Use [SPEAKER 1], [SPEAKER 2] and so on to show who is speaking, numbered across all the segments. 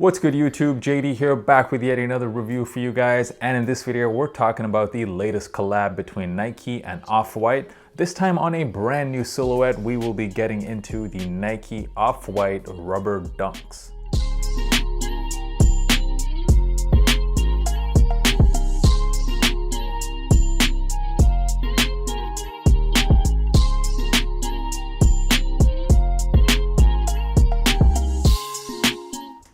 [SPEAKER 1] What's good YouTube, JD here, back with yet another review for you guys. And in this video, we're talking about the latest collab between Nike and Off-White. This time on a brand new silhouette, we will be getting into the Nike Off-White rubber dunks.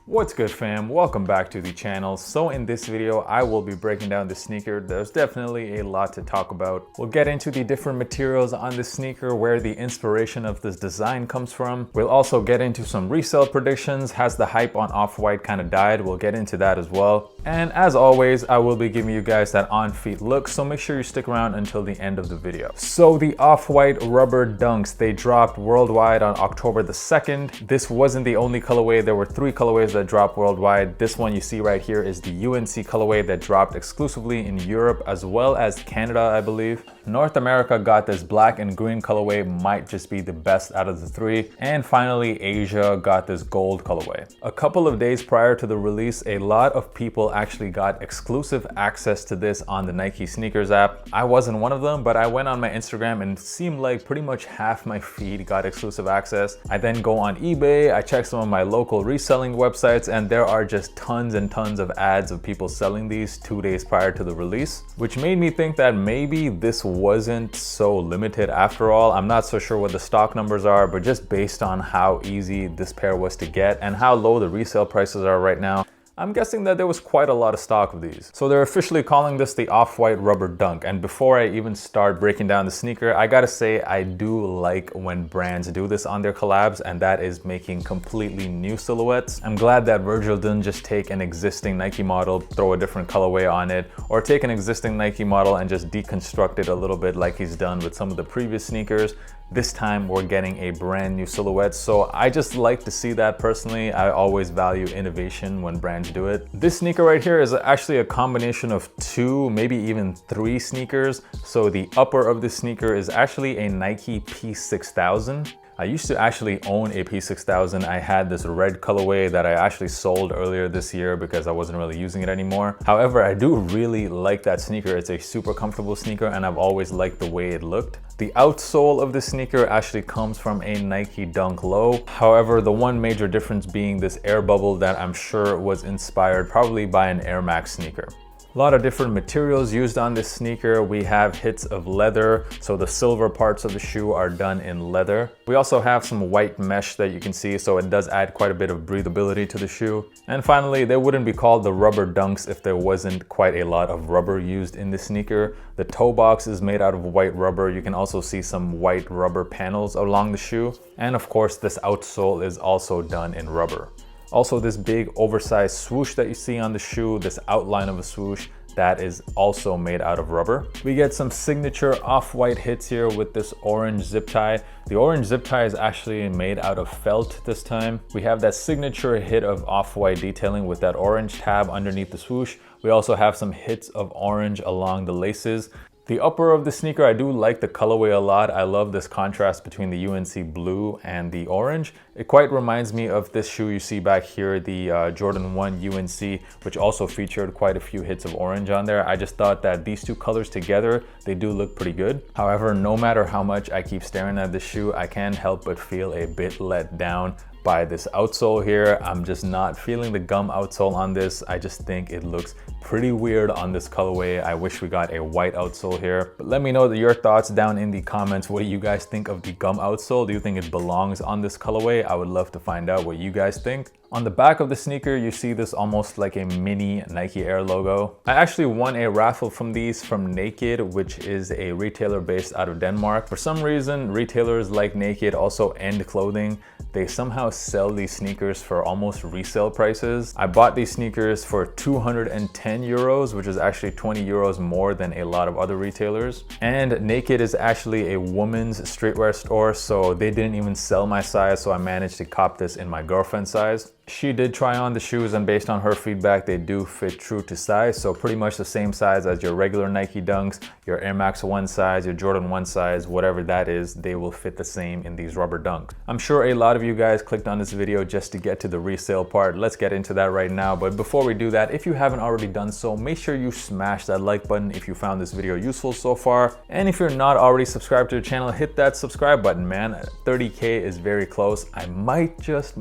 [SPEAKER 1] What's good fam, welcome back to the channel. So in this video, I will be breaking down the sneaker. There's definitely a lot to talk about. We'll get into the different materials on the sneaker, where the inspiration of this design comes from. We'll also get into some resale predictions. Has the hype on Off-White kind of died? We'll get into that as well. And as always, I will be giving you guys that on-feet look, so make sure you stick around until the end of the video. So the Off-White rubber dunks, they dropped worldwide on October the 2nd. This wasn't the only colorway. There were 3 colorways that dropped worldwide. This one you see right here is the UNC colorway that dropped exclusively in Europe as well as Canada, I believe. North America got this black and green colorway, might just be the best out of the 3. And finally, Asia got this gold colorway. A couple of days prior to the release, a lot of people actually got exclusive access to this on the Nike sneakers app. I wasn't one of them, but I went on my Instagram and it seemed like pretty much half my feed got exclusive access. I then go on eBay, I check some of my local reselling websites, and there are just tons and tons of ads of people selling these 2 days prior to the release, which made me think that maybe this wasn't so limited after all. I'm not so sure what the stock numbers are, but just based on how easy this pair was to get and how low the resale prices are right now, I'm guessing that there was quite a lot of stock of these. So they're officially calling this the Off-White rubber dunk. And before I even start breaking down the sneaker, I gotta say I do like when brands do this on their collabs, and that is making completely new silhouettes. I'm glad that Virgil didn't just take an existing Nike model, throw a different colorway on it, or take an existing Nike model and just deconstruct it a little bit like he's done with some of the previous sneakers. This time we're getting a brand new silhouette, so I just like to see that personally. I always value innovation when brands do it. This sneaker right here is actually a combination of 2, maybe even 3 sneakers. So the upper of this sneaker is actually a Nike P6000. I used to actually own a P6000. I had this red colorway that I actually sold earlier this year because I wasn't really using it anymore. However, I do really like that sneaker. It's a super comfortable sneaker and I've always liked the way it looked. The outsole of this sneaker actually comes from a Nike Dunk Low. However, the one major difference being this air bubble that I'm sure was inspired probably by an Air Max sneaker. A lot of different materials used on this sneaker. We have hits of leather, so the silver parts of the shoe are done in leather. We also have some white mesh that you can see, so it does add quite a bit of breathability to the shoe. And finally, they wouldn't be called the rubber dunks if there wasn't quite a lot of rubber used in the sneaker. The toe box is made out of white rubber. You can also see some white rubber panels along the shoe. And of course, this outsole is also done in rubber. Also, this big oversized swoosh that you see on the shoe, this outline of a swoosh, that is also made out of rubber. We get some signature Off-White hits here with this orange zip tie. The orange zip tie is actually made out of felt this time. We have that signature hit of Off-White detailing with that orange tab underneath the swoosh. We also have some hits of orange along the laces. The upper of the sneaker, I do like the colorway a lot. I love this contrast between the UNC blue and the orange. It quite reminds me of this shoe you see back here, the Jordan 1 UNC, which also featured quite a few hits of orange on there. I just thought that these 2 colors together, they do look pretty good. However, no matter how much I keep staring at this shoe, I can't help but feel a bit let down by this outsole here. I'm just not feeling the gum outsole on this. I just think it looks pretty weird on this colorway. I wish we got a white outsole here. But let me know your thoughts down in the comments. What do you guys think of the gum outsole? Do you think it belongs on this colorway? I would love to find out what you guys think. On the back of the sneaker, you see this almost like a mini Nike Air logo. I actually won a raffle from these from Naked, which is a retailer based out of Denmark. For some reason, retailers like Naked, also End Clothing, they somehow sell these sneakers for almost resale prices. I bought these sneakers for 210 euros, which is actually 20 euros more than a lot of other retailers. And Naked is actually a woman's streetwear store, so they didn't even sell my size, so I managed to cop this in my girlfriend's size. She did try on the shoes, and based on her feedback, they do fit true to size. So pretty much the same size as your regular Nike Dunks, your Air Max 1 size, your Jordan 1 size, whatever that is, they will fit the same in these rubber Dunks. I'm sure a lot of you guys clicked on this video just to get to the resale part. Let's get into that right now. But before we do that, if you haven't already done so, make sure you smash that like button if you found this video useful so far. And if you're not already subscribed to the channel, hit that subscribe button, man. 30K is very close. I might just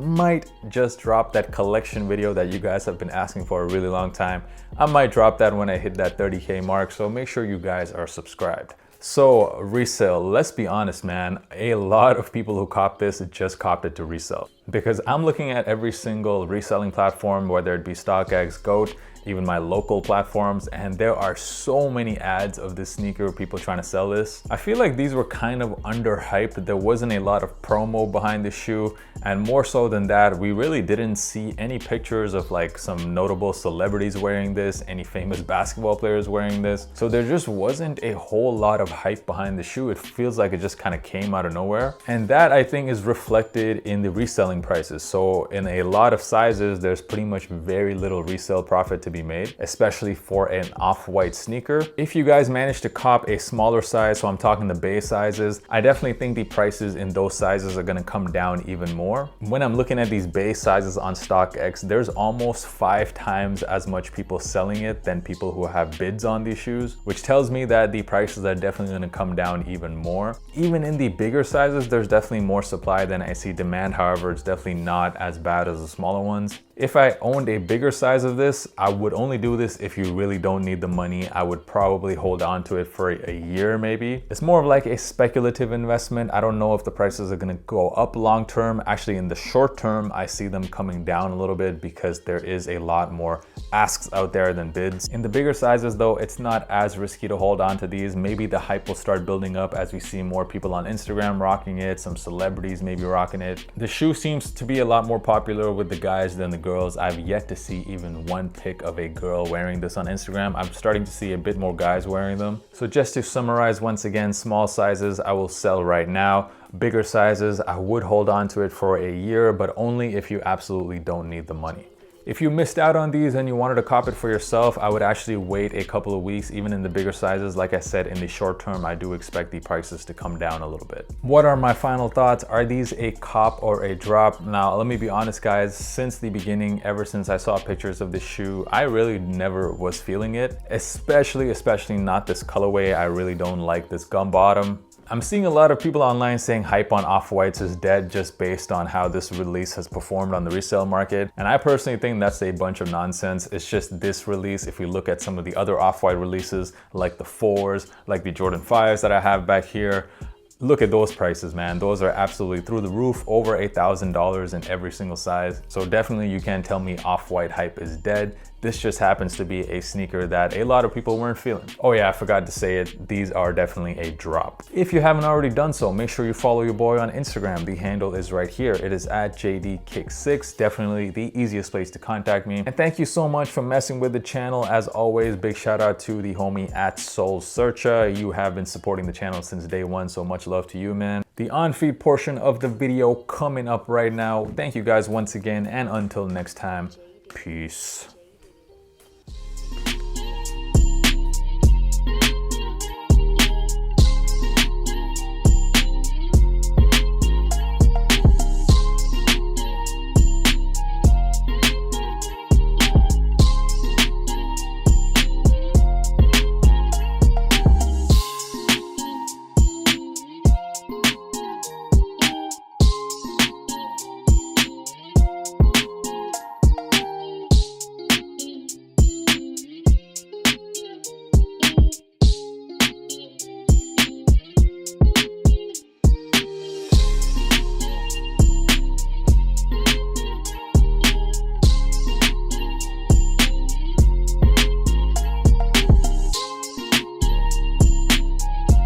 [SPEAKER 1] drop that collection video that you guys have been asking for a really long time. I might drop that when I hit that 30K mark, so make sure you guys are subscribed. So resale, let's be honest, man, a lot of people who cop this just copped it to resell, because I'm looking at every single reselling platform, whether it be StockX, GOAT, even my local platforms, and there are so many ads of this sneaker, people trying to sell this. I feel like these were kind of underhyped. There wasn't a lot of promo behind the shoe, and more so than that, we really didn't see any pictures of like some notable celebrities wearing this, any famous basketball players wearing this. So there just wasn't a whole lot of hype behind the shoe. It feels like it just kind of came out of nowhere. And that, I think, is reflected in the reselling prices. So in a lot of sizes, there's pretty much very little resale profit to be made, especially for an off-white sneaker. If you guys manage to cop a smaller size, so I'm talking the base sizes, I definitely think the prices in those sizes are gonna come down even more. When I'm looking at these base sizes on StockX, there's almost 5 times as much people selling it than people who have bids on these shoes, which tells me that the prices are definitely gonna come down even more. Even in the bigger sizes, there's definitely more supply than I see demand. However, it's definitely not as bad as the smaller ones. If I owned a bigger size of this, I would only do this if you really don't need the money. I would probably hold on to it for a year maybe. It's more of like a speculative investment. I don't know if the prices are gonna go up long term. Actually, in the short term, I see them coming down a little bit because there is a lot more asks out there than bids. In the bigger sizes though, it's not as risky to hold on to these. Maybe the hype will start building up as we see more people on Instagram rocking it, some celebrities maybe rocking it. The shoe seems to be a lot more popular with the guys than the girls. I've yet to see even one pic of a girl wearing this on Instagram. I'm starting to see a bit more guys wearing them. So just to summarize once again, small sizes I will sell right now. Bigger sizes, I would hold on to it for a year, but only if you absolutely don't need the money. If you missed out on these and you wanted to cop it for yourself, I would actually wait a couple of weeks, even in the bigger sizes. Like I said, in the short term, I do expect the prices to come down a little bit. What are my final thoughts? Are these a cop or a drop? Now, let me be honest, guys, since the beginning, ever since I saw pictures of this shoe, I really never was feeling it, especially not this colorway. I really don't like this gum bottom. I'm seeing a lot of people online saying hype on off-whites is dead just based on how this release has performed on the resale market. And I personally think that's a bunch of nonsense. It's just this release. If we look at some of the other off-white releases, like the 4s, like the Jordan 5s that I have back here, look at those prices, man. Those are absolutely through the roof, over $8,000 in every single size. So definitely you can't tell me off-white hype is dead. This just happens to be a sneaker that a lot of people weren't feeling. Oh yeah, I forgot to say it. These are definitely a drop. If you haven't already done so, make sure you follow your boy on Instagram. The handle is right here. It is at JDKick6. Definitely the easiest place to contact me. And thank you so much for messing with the channel. As always, big shout out to the homie at Soul Searcher. You have been supporting the channel since day one, so much love to you, man. The on-feed portion of the video coming up right now. Thank you guys once again, and until next time, peace.